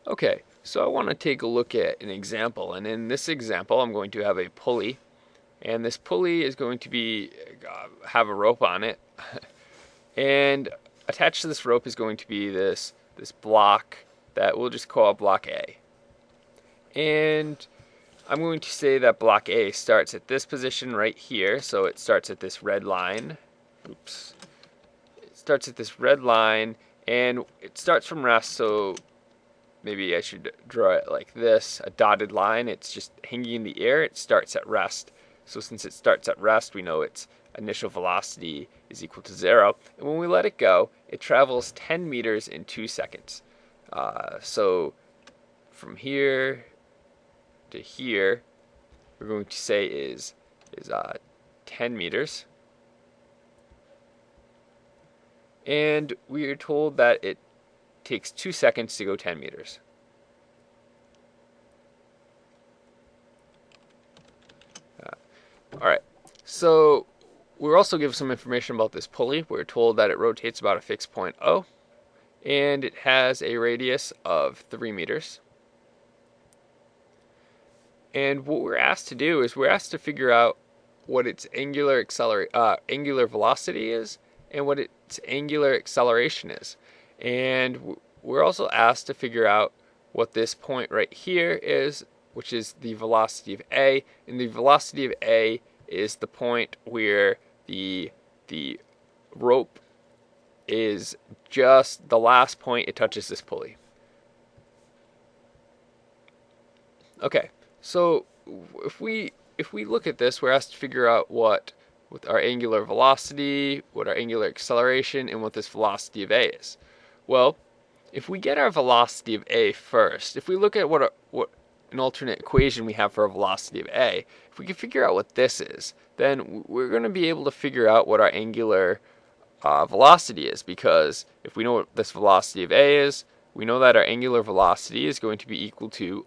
Okay, so I want to take a look at an example, and in this example I'm going to have a pulley, and this pulley is going to be have a rope on it, and attached to this rope is going to be this block that we'll just call block A. And I'm going to say that block A starts at this position right here, so it starts at this red line. Oops. It starts at this red line, and it starts from rest, so maybe I should draw it like this, a dotted line. It's just hanging in the air. It starts at rest. So since it starts at rest, we know its initial velocity is equal to 0. And when we let it go, it travels 10 meters in 2 seconds. So from here to here, we're going to say is 10 meters. And we are told that it takes 2 seconds to go 10 meters. All right, so we're also given some information about this pulley. We're told that it rotates about a fixed point O, and it has a radius of 3 meters. And what we're asked to do is we're asked to figure out what its angular velocity is and what its angular acceleration is. And we're also asked to figure out what this point right here is, which is the velocity of A. And the velocity of A is the point where the rope is just the last point it touches this pulley. Okay, so if we look at this, we're asked to figure out what with our angular velocity, what our angular acceleration, and what this velocity of A is. Well, if we get our velocity of A first, if we look at what an alternate equation we have for a velocity of A, if we can figure out what this is, then we're going to be able to figure out what our angular velocity is, because if we know what this velocity of A is, we know that our angular velocity is going to be equal to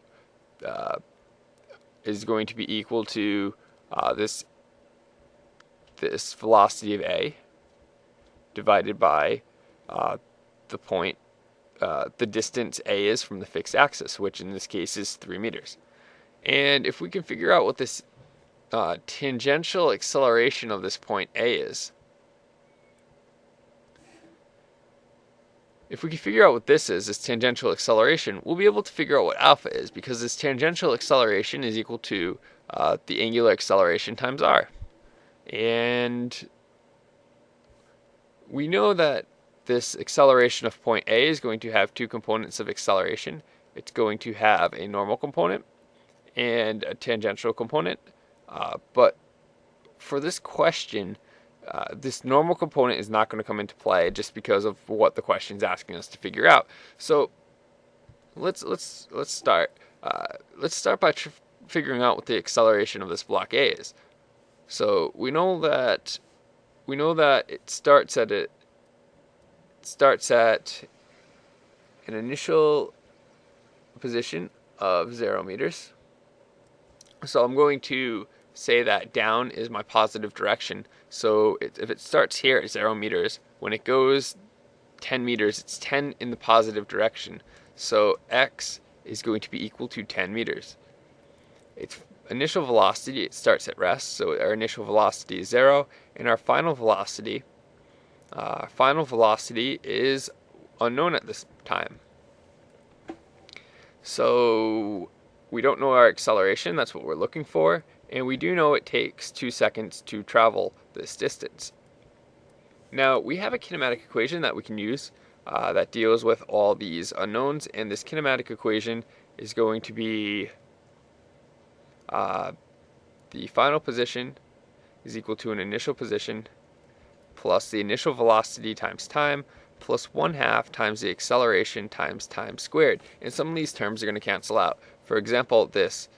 this velocity of A divided by the point, the distance A is from the fixed axis, which in this case is 3 meters. And if we can figure out what this tangential acceleration of this point A is, if we can figure out what this tangential acceleration, we'll be able to figure out what alpha is, because this tangential acceleration is equal to the angular acceleration times r. And we know that this acceleration of point A is going to have two components of acceleration. It's going to have a normal component and a tangential component. But for this question, this normal component is not going to come into play just because of what the question is asking us to figure out. So let's start. Let's start by figuring out what the acceleration of this block A is. So we know that it starts at an initial position of 0 meters. So I'm going to say that down is my positive direction. So if it starts here at 0 meters, when it goes 10 meters, it's 10 in the positive direction. So x is going to be equal to 10 meters. Its initial velocity, it starts at rest, so our initial velocity is 0, and our final velocity is unknown at this time. So we don't know our acceleration, that's what we're looking for, and we do know it takes 2 seconds to travel this distance. Now, we have a kinematic equation that we can use that deals with all these unknowns, and this kinematic equation is going to be the final position is equal to an initial position plus the initial velocity times time plus 1/2 times the acceleration times time squared. And some of these terms are going to cancel out. For example, this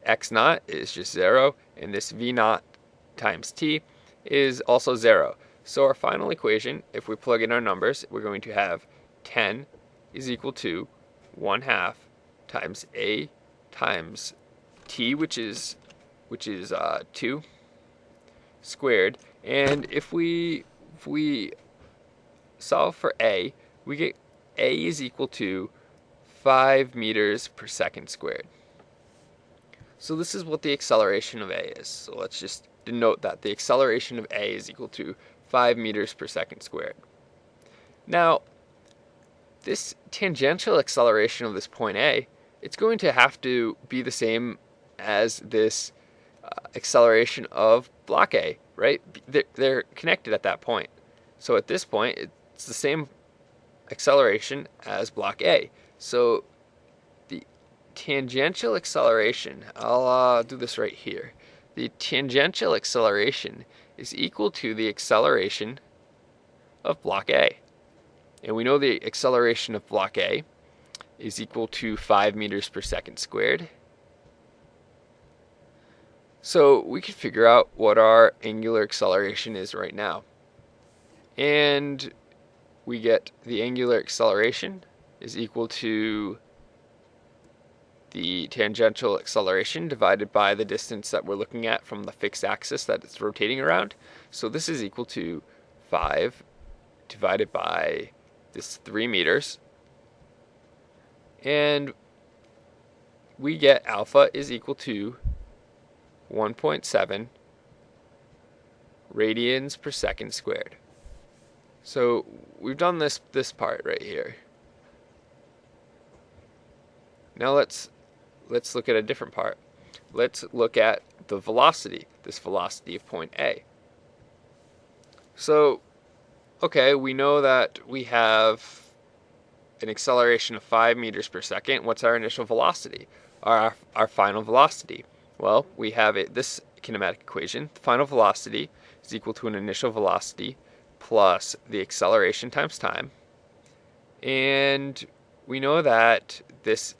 x naught is just 0, and this v naught times t is also 0. So our final equation, if we plug in our numbers, we're going to have 10 is equal to 1/2 times a times t, which is 2 squared. And if we solve for a, we get a is equal to 5 meters per second squared. So this is what the acceleration of A is. So let's just denote that the acceleration of A is equal to 5 meters per second squared. Now, this tangential acceleration of this point A, it's going to have to be the same as this acceleration of block A, right? They're connected at that point. So at this point, it's the same acceleration as block A. So the tangential acceleration, I'll do this right here. The tangential acceleration is equal to the acceleration of block A. And we know the acceleration of block A is equal to 5 meters per second squared. So we can figure out what our angular acceleration is right now. And we get the angular acceleration is equal to the tangential acceleration divided by the distance that we're looking at from the fixed axis that it's rotating around. So this is equal to 5 divided by this 3 meters. And we get alpha is equal to 1.7 radians per second squared. So we've done this part right here. Now let's look at a different part. Let's look at the velocity, this velocity of point A. So, okay, we know that we have an acceleration of 5 meters per second. What's our initial velocity? Our final velocity. Well, we have this kinematic equation. The final velocity is equal to an initial velocity plus the acceleration times time. And we know that this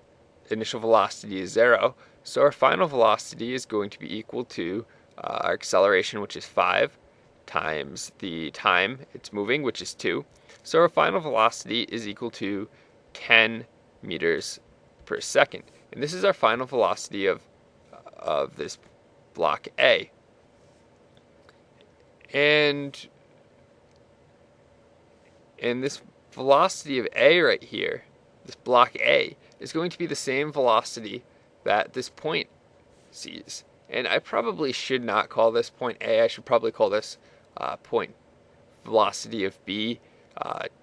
initial velocity is 0, so our final velocity is going to be equal to our acceleration, which is 5, times the time it's moving, which is 2. So our final velocity is equal to 10 meters per second. And this is our final velocity of this block A. And this velocity of A right here, this block A, is going to be the same velocity that this point sees. And I probably should not call this point A. I should probably call this point velocity of B,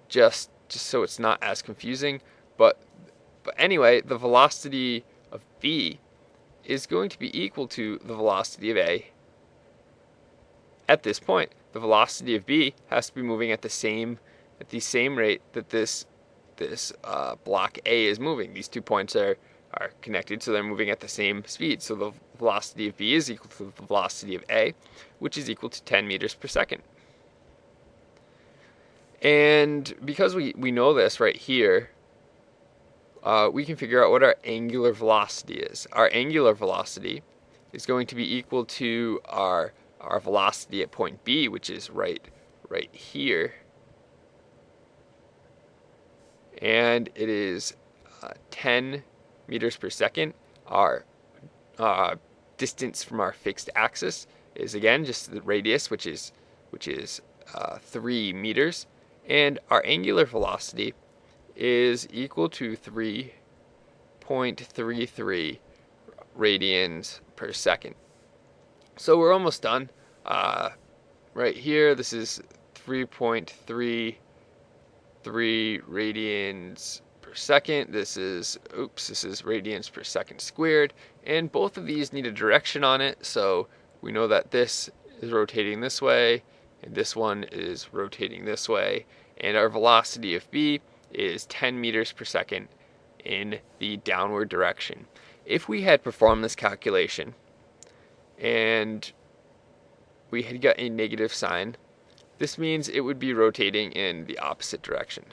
just so it's not as confusing. But anyway, the velocity of B is going to be equal to the velocity of A at this point. The velocity of B has to be moving at the same rate that this block A is moving. These 2 points are connected, so they're moving at the same speed. So the velocity of B is equal to the velocity of A, which is equal to 10 meters per second. And because we know this right here, we can figure out what our angular velocity is. Our angular velocity is going to be equal to our velocity at point B, which is right here. And it is 10 meters per second. Our distance from our fixed axis is again just the radius, which is 3 meters, and our angular velocity is equal to 3.33 radians per second. So we're almost done. Right here, this is 3.33 radians per second. This is radians per second squared. And both of these need a direction on it, so we know that this is rotating this way, and this one is rotating this way. And our velocity of B is 10 meters per second in the downward direction. If we had performed this calculation and we had got a negative sign, this means it would be rotating in the opposite direction.